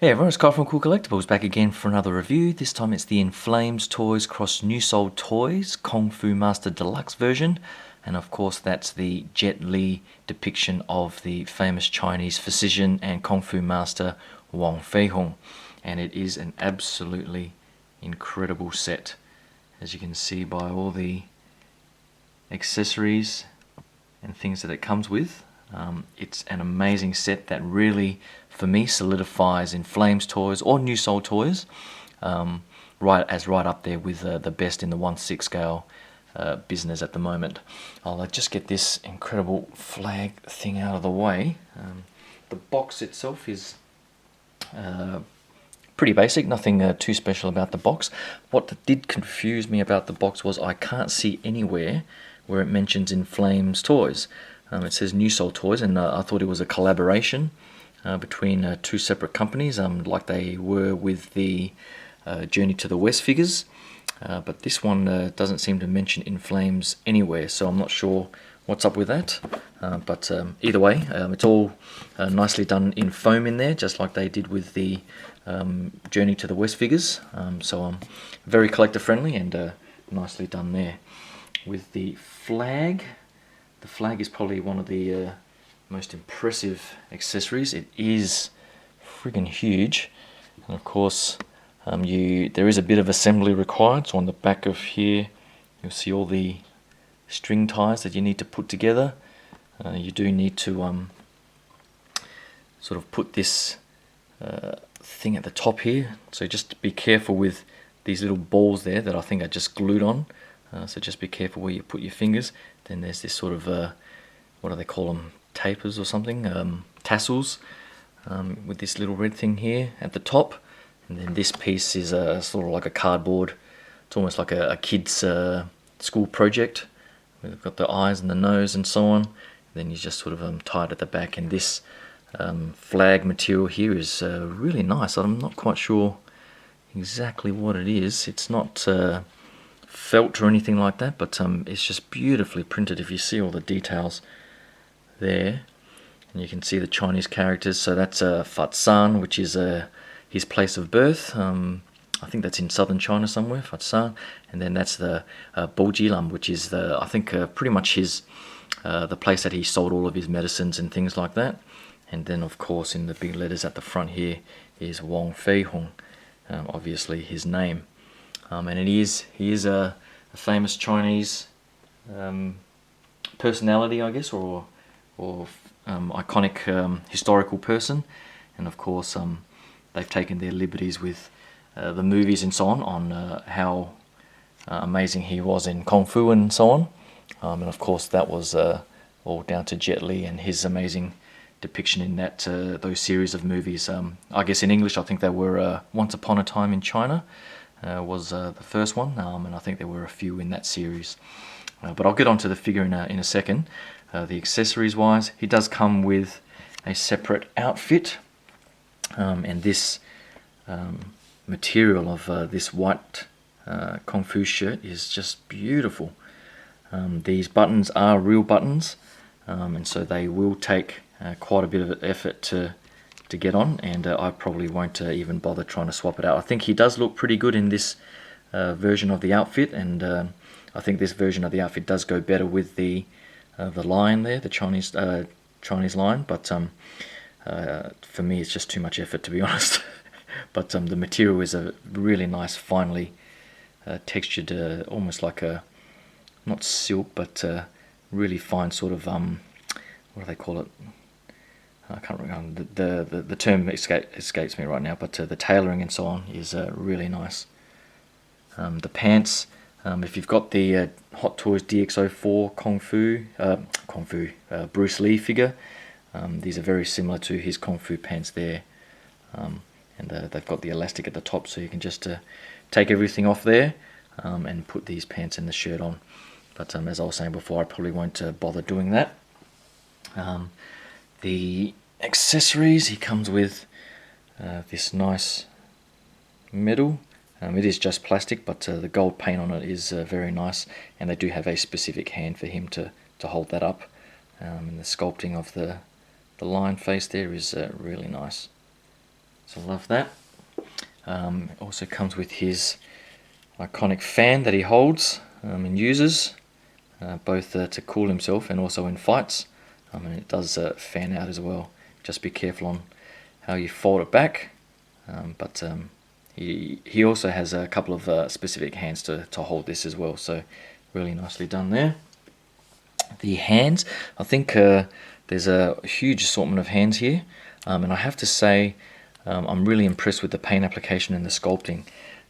Hey everyone, it's Kyle from Cool Collectibles back again for another review. This time it's the Inflames toys cross Newsoul toys Kung Fu Master Deluxe version. And of course that's the Jet Li depiction of the famous Chinese physician and Kung Fu Master Wong Fei. And it is an absolutely incredible set, as you can see by all the accessories and things that it comes with. It's an amazing set that really, for me, solidifies Inflames toys or Newsoul toys right up there with the best in the 1/6 scale business at the moment. I'll just get this incredible flag thing out of the way. The box itself is pretty basic, nothing too special about the box. What did confuse me about the box was I can't see anywhere where it mentions Inflames toys. It says Newsoul toys, and I thought it was a collaboration between two separate companies, like they were with the Journey to the West figures. But this one doesn't seem to mention Inflames anywhere, so I'm not sure what's up with that. But either way, it's all nicely done in foam in there, just like they did with the Journey to the West figures. So very collector friendly and nicely done there. With the flag. The flag is probably one of the most impressive accessories. It is friggin' huge, and of course there is a bit of assembly required. So on the back of here you'll see all the string ties that you need to put together. You do need to sort of put this thing at the top here, so just be careful with these little balls there that I think are just glued on. So just be careful where you put your fingers. Then there's this sort of, what do they call them, tapers or something, tassels, with this little red thing here at the top. And then this piece is sort of like a cardboard. It's almost like a kid's school project. We've got the eyes and the nose and so on. Then you just sort of tie it at the back. And this flag material here is really nice. I'm not quite sure exactly what it is. It's not felt or anything like that, but it's just beautifully printed. If you see all the details there, and you can see the Chinese characters. So that's Fatsan, which is his place of birth. I think that's in southern China somewhere, Fatsan. And then that's the Bojilam, which is I think pretty much his the place that he sold all of his medicines and things like that. And then of course in the big letters at the front here is Wong Fei, obviously his name. And he is a famous Chinese personality, I guess, or iconic historical person. And of course, they've taken their liberties with the movies and so on how amazing he was in Kung Fu and so on. And of course, that was all down to Jet Li and his amazing depiction in that those series of movies. I guess in English, I think they were Once Upon a Time in China. Was the first one, and I think there were a few in that series. But I'll get onto the figure in a second. The accessories wise, he does come with a separate outfit, and this material of this white Kung Fu shirt is just beautiful. These buttons are real buttons, and so they will take quite a bit of effort to get on, and I probably won't even bother trying to swap it out. I think he does look pretty good in this version of the outfit, and I think this version of the outfit does go better with the line there, the Chinese line, but for me it's just too much effort, to be honest. But the material is a really nice, finely textured, almost like a, not silk, but really fine sort of, what do they call it? I can't remember, the term escapes me right now, but the tailoring and so on is really nice. The pants, if you've got the Hot Toys DX04 Kung Fu Bruce Lee figure, these are very similar to his Kung Fu pants there, and they've got the elastic at the top, so you can just take everything off there and put these pants and the shirt on. But as I was saying before, I probably won't bother doing that. The accessories, he comes with this nice medal. It is just plastic, but the gold paint on it is very nice, and they do have a specific hand for him to hold that up. And the sculpting of the lion face there is really nice. So I love that. It also comes with his iconic fan that he holds and uses, both to cool himself and also in fights. And it does fan out as well. Just be careful on how you fold it back. But he also has a couple of specific hands to hold this as well. So really nicely done there. The hands, I think there's a huge assortment of hands here. And I have to say, I'm really impressed with the paint application and the sculpting.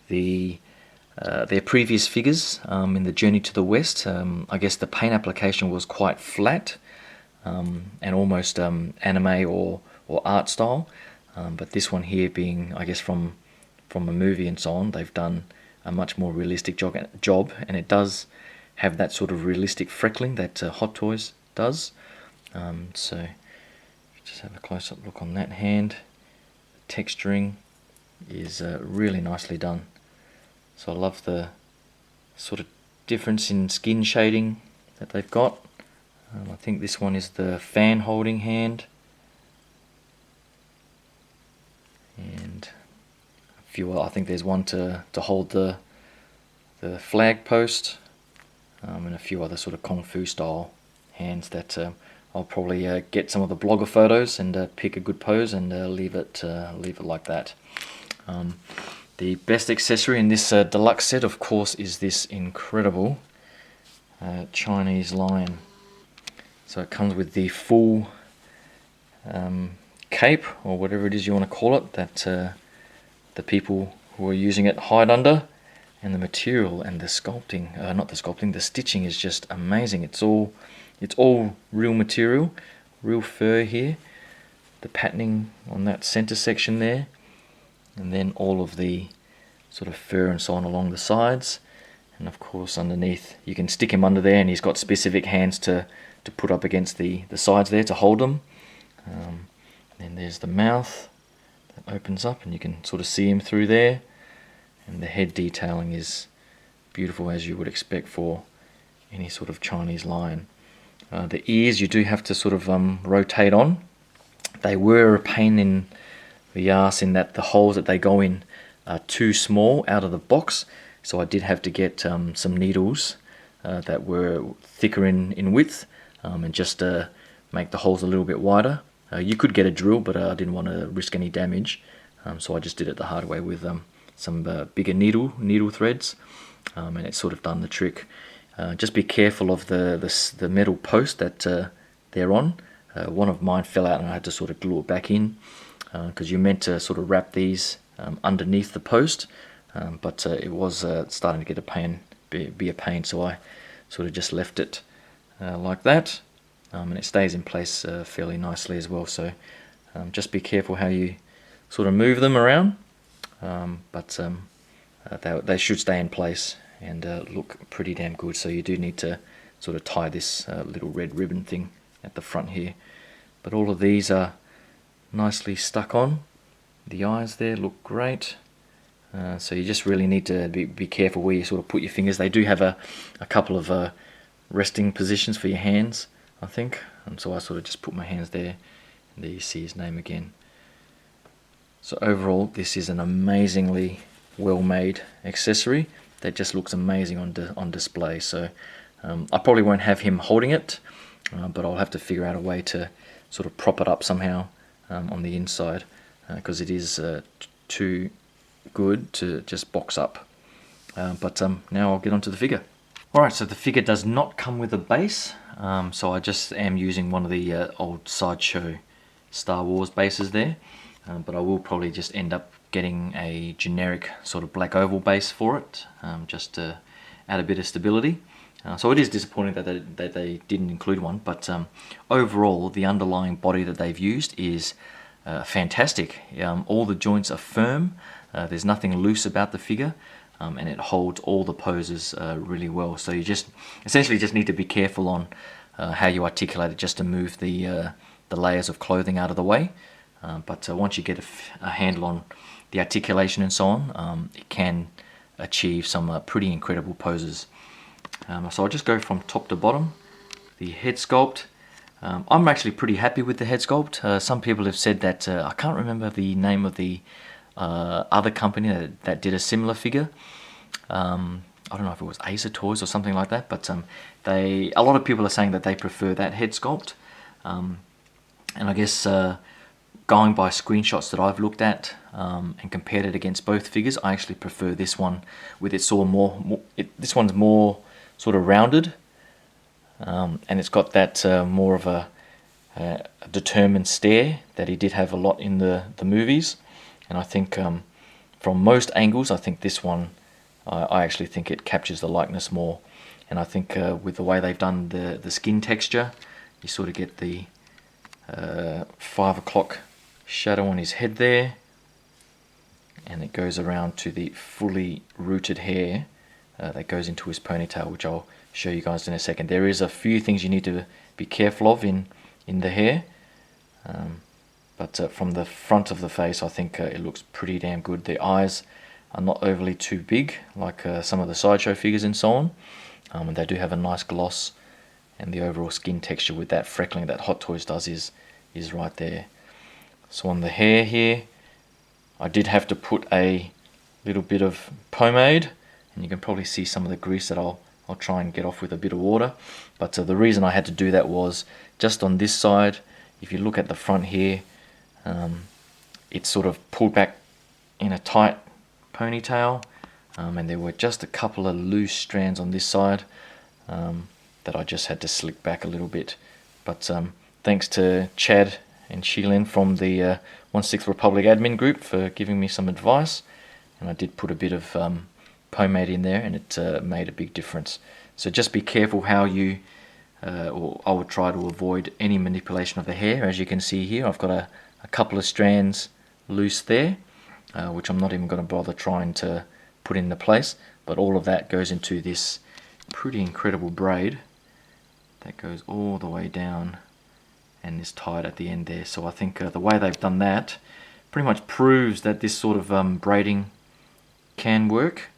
Their previous figures in the Journey to the West, I guess the paint application was quite flat and almost anime or art style. But this one here being, I guess, from a movie and so on, they've done a much more realistic job, and it does have that sort of realistic freckling that Hot Toys does. So just have a close-up look on that hand. The texturing is really nicely done. So I love the sort of difference in skin shading that they've got. I think this one is the fan holding hand. And a few, I think there's one to hold the flag post, and a few other sort of Kung Fu style hands that I'll probably get some of the blogger photos and pick a good pose and leave it like that. The best accessory in this deluxe set, of course, is this incredible Chinese lion. So it comes with the full cape, or whatever it is you want to call it, that the people who are using it hide under, and the material and the sculpting, not the sculpting, the stitching is just amazing. It's all real material, real fur here. The patterning on that center section there, and then all of the sort of fur and so on along the sides, and of course underneath you can stick him under there, and he's got specific hands to put up against the sides there to hold them. Then there's the mouth that opens up and you can sort of see him through there, and the head detailing is beautiful as you would expect for any sort of Chinese lion. The ears you do have to sort of rotate on. They were a pain in the ass in that the holes that they go in are too small out of the box, so I did have to get some needles that were thicker in width and just make the holes a little bit wider. You could get a drill, but I didn't want to risk any damage, so I just did it the hard way with some bigger needle threads, and it sort of done the trick. Just be careful of the metal post that they're on. One of mine fell out and I had to sort of glue it back in, because you're meant to sort of wrap these underneath the post, but it was starting to get be a pain, so I sort of just left it like that, and it stays in place fairly nicely as well. So just be careful how you sort of move them around, but they should stay in place and look pretty damn good. So you do need to sort of tie this little red ribbon thing at the front here, but all of these are nicely stuck on. The eyes there look great, so you just really need to be careful where you sort of put your fingers. They do have a couple of resting positions for your hands, I think, and so I sort of just put my hands there, and there you see his name again. So overall, this is an amazingly well made accessory that just looks amazing on display. So I probably won't have him holding it, but I'll have to figure out a way to sort of prop it up somehow on the inside, because it is too good to just box up. But now I'll get onto the figure. Alright, so the figure does not come with a base, so I just am using one of the old Sideshow Star Wars bases there, but I will probably just end up getting a generic sort of black oval base for it, just to add a bit of stability. So it is disappointing that they didn't include one, but overall the underlying body that they've used is fantastic. All the joints are firm, there's nothing loose about the figure, and it holds all the poses really well. So you just essentially just need to be careful on how you articulate it, just to move the layers of clothing out of the way. But once you get a handle on the articulation and so on, it can achieve some pretty incredible poses. So I'll just go from top to bottom. The head sculpt, I'm actually pretty happy with the head sculpt. Some people have said that, I can't remember the name of the other company that did a similar figure. I don't know if it was Acer Toys or something like that, but a lot of people are saying that they prefer that head sculpt. And I guess going by screenshots that I've looked at and compared it against both figures, I actually prefer this one with its sort of more this one's more sort of rounded, and it's got that more of a determined stare that he did have a lot in the movies. And I think from most angles, I think this one, I actually think it captures the likeness more. And I think with the way they've done the skin texture, you sort of get the 5 o'clock shadow on his head there, and it goes around to the fully rooted hair that goes into his ponytail, which I'll show you guys in a second. There is a few things you need to be careful of in the hair, but from the front of the face, I think it looks pretty damn good. The eyes are not overly too big like some of the sideshow figures and so on, and they do have a nice gloss, and the overall skin texture with that freckling that Hot Toys does is right there. So on the hair here, I did have to put a little bit of pomade, and you can probably see some of the grease that I'll try and get off with a bit of water. But the reason I had to do that was just on this side. If you look at the front here, it's sort of pulled back in a tight ponytail, and there were just a couple of loose strands on this side that I just had to slick back a little bit. But thanks to Chad and Sheilin from the 1/6 Republic admin group for giving me some advice, and I did put a bit of pomade in there, and it made a big difference. So just be careful how you, or I would try to avoid any manipulation of the hair. As you can see here, I've got a couple of strands loose there, which I'm not even going to bother trying to put into place, but all of that goes into this pretty incredible braid that goes all the way down and is tied at the end there. So I think the way they've done that pretty much proves that this sort of braiding can work.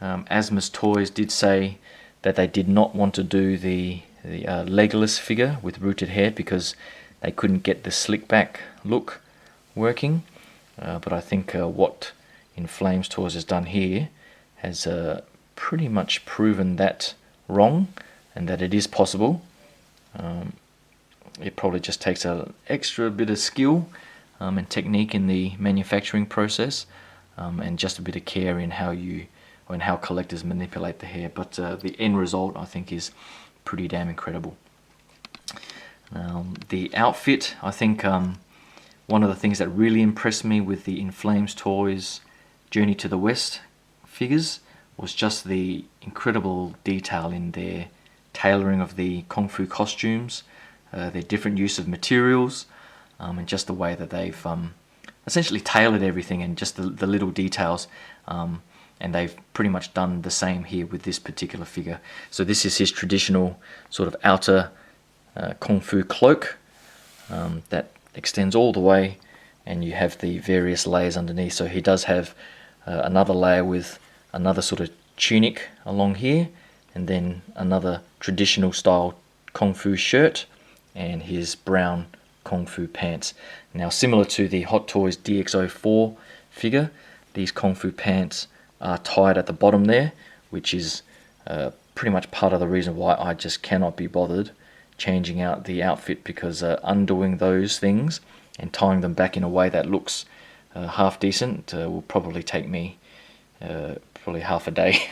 Asmus Toys did say that they did not want to do the legless figure with rooted hair because they couldn't get the slick back look working, but I think what Inflames Toys has done here has pretty much proven that wrong, and that it is possible. It probably just takes an extra bit of skill and technique in the manufacturing process, and just a bit of care in how collectors manipulate the hair. But the end result, I think, is pretty damn incredible. The outfit, I think one of the things that really impressed me with the Inflames Toys Journey to the West figures was just the incredible detail in their tailoring of the Kung Fu costumes, their different use of materials, and just the way that they've essentially tailored everything, and just the little details, and they've pretty much done the same here with this particular figure. So this is his traditional sort of outer Kung Fu cloak that extends all the way, and you have the various layers underneath. So he does have another layer with another sort of tunic along here, and then another traditional style Kung Fu shirt, and his brown Kung Fu pants. Now, similar to the Hot Toys DX04 figure, these Kung Fu pants are tied at the bottom there, which is pretty much part of the reason why I just cannot be bothered changing out the outfit, because undoing those things and tying them back in a way that looks half decent will probably take me probably half a day.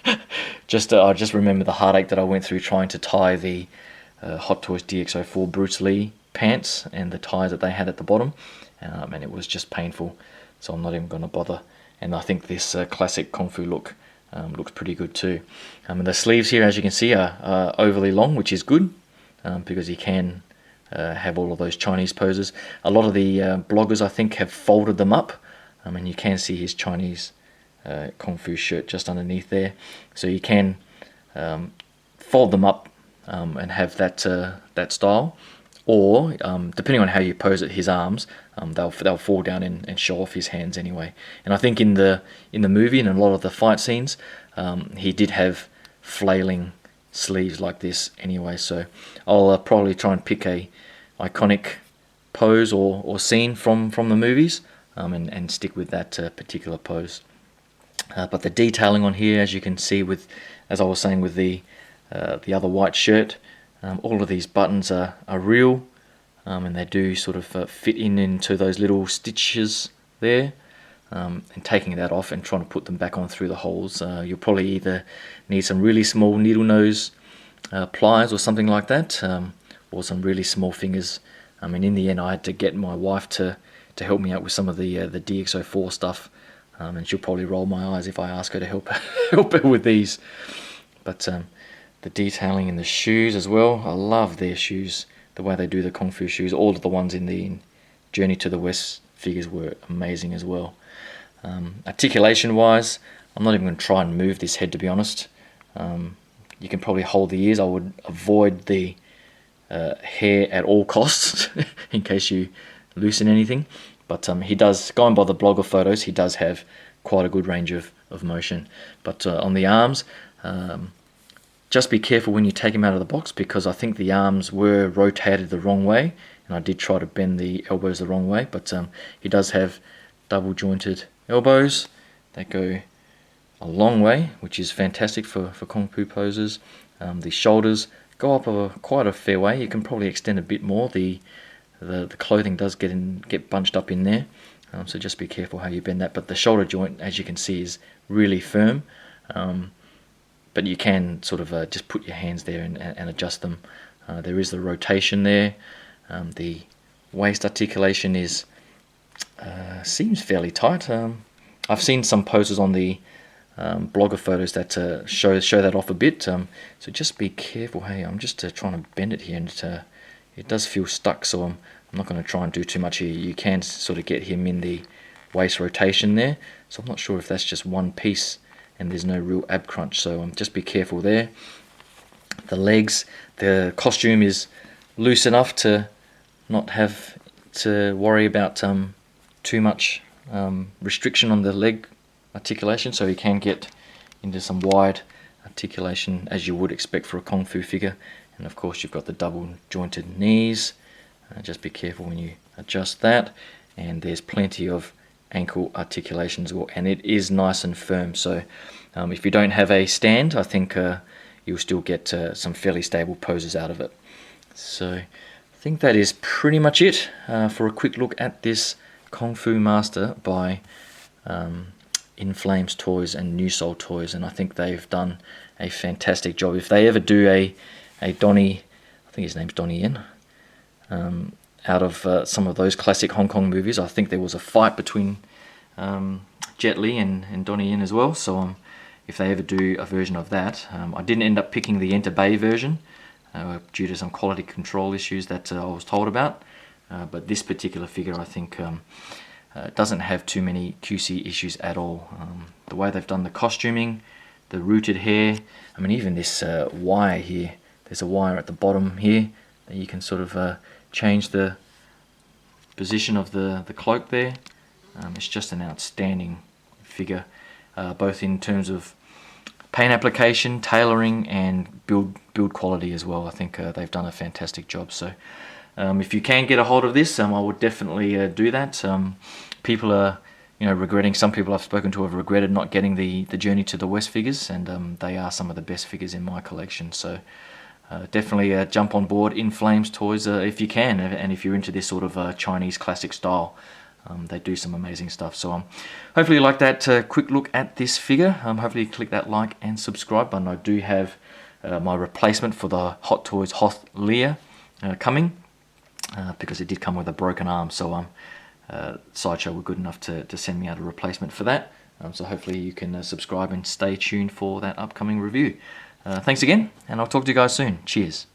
I just remember the heartache that I went through trying to tie the Hot Toys DX04 Bruce Lee pants and the ties that they had at the bottom, and it was just painful, so I'm not even going to bother. And I think this classic Kung Fu look looks pretty good too. And the sleeves here, as you can see, are overly long, which is good, because you can have all of those Chinese poses. A lot of the bloggers, I think, have folded them up, and you can see his Chinese Kung Fu shirt just underneath there. So you can fold them up and have that style, or depending on how you pose it, his arms, they'll fall down and show off his hands anyway. And I think in the movie and a lot of the fight scenes, he did have flailing sleeves like this anyway. So I'll probably try and pick a iconic pose or scene from the movies, and stick with that particular pose. But the detailing on here, as you can see, as I was saying with the other white shirt, all of these buttons are real, and they do sort of fit into those little stitches there. And taking that off and trying to put them back on through the holes, you'll probably either need some really small needle nose pliers or something like that, or some really small fingers. I mean, in the end, I had to get my wife to help me out with some of the DX04 stuff, and she'll probably roll my eyes if I ask her to help her with these. But the detailing in the shoes as well, I love their shoes, the way they do the Kung Fu shoes. All of the ones in the Journey to the West figures were amazing as well. Articulation wise, I'm not even going to try and move this head, to be honest. You can probably hold the ears. I would avoid the hair at all costs in case you loosen anything. But he does, going by the blogger photos, he does have quite a good range of motion. But on the arms, just be careful when you take him out of the box, because I think the arms were rotated the wrong way, and I did try to bend the elbows the wrong way. But he does have double jointed elbows that go a long way, which is fantastic for Kung Fu poses. The shoulders go up quite a fair way. You can probably extend a bit more. The clothing does get bunched up in there, so just be careful how you bend that. But the shoulder joint, as you can see, is really firm, but you can sort of just put your hands there and adjust them. There is the rotation there. The waist articulation seems fairly tight. I've seen some poses on the blogger photos that show that off a bit, so just be careful. Hey, I'm just trying to bend it here, and it does feel stuck, so I'm not going to try and do too much here. You can sort of get him in the waist rotation there, so I'm not sure if that's just one piece and there's no real ab crunch, so just be careful there. The legs, the costume is loose enough to not have to worry about too much restriction on the leg articulation, so you can get into some wide articulation as you would expect for a Kung Fu figure. And of course you've got the double jointed knees. Just be careful when you adjust that, and there's plenty of ankle articulation as well, and it is nice and firm. So if you don't have a stand, I think you'll still get some fairly stable poses out of it. So I think that is pretty much it for a quick look at this Kung Fu Master by Inflames Toys and Newsoul Toys, and I think they've done a fantastic job. If they ever do a Donnie, I think his name's Donnie Yen, out of some of those classic Hong Kong movies. I think there was a fight between Jet Li and Donnie Yen as well, so if they ever do a version of that, I didn't end up picking the Enter Bay version due to some quality control issues that I was told about, but this particular figure, I think, doesn't have too many QC issues at all. The way they've done the costuming, the rooted hair, I mean, even this wire here, there's a wire at the bottom here that you can sort of change the position of the cloak there. It's just an outstanding figure, both in terms of paint application, tailoring, and build quality as well. I think they've done a fantastic job. So if you can get a hold of this, I would definitely do that. People are, regretting. Some people I've spoken to have regretted not getting the Journey to the West figures, and they are some of the best figures in my collection. So definitely jump on board Inflames Toys if you can, and if you're into this sort of Chinese classic style. They do some amazing stuff. So hopefully you like that quick look at this figure. Hopefully you click that like and subscribe button. I do have my replacement for the Hot Toys Hoth Lear coming, because it did come with a broken arm. So Sideshow were good enough to send me out a replacement for that. So hopefully you can subscribe and stay tuned for that upcoming review. Thanks again, and I'll talk to you guys soon. Cheers.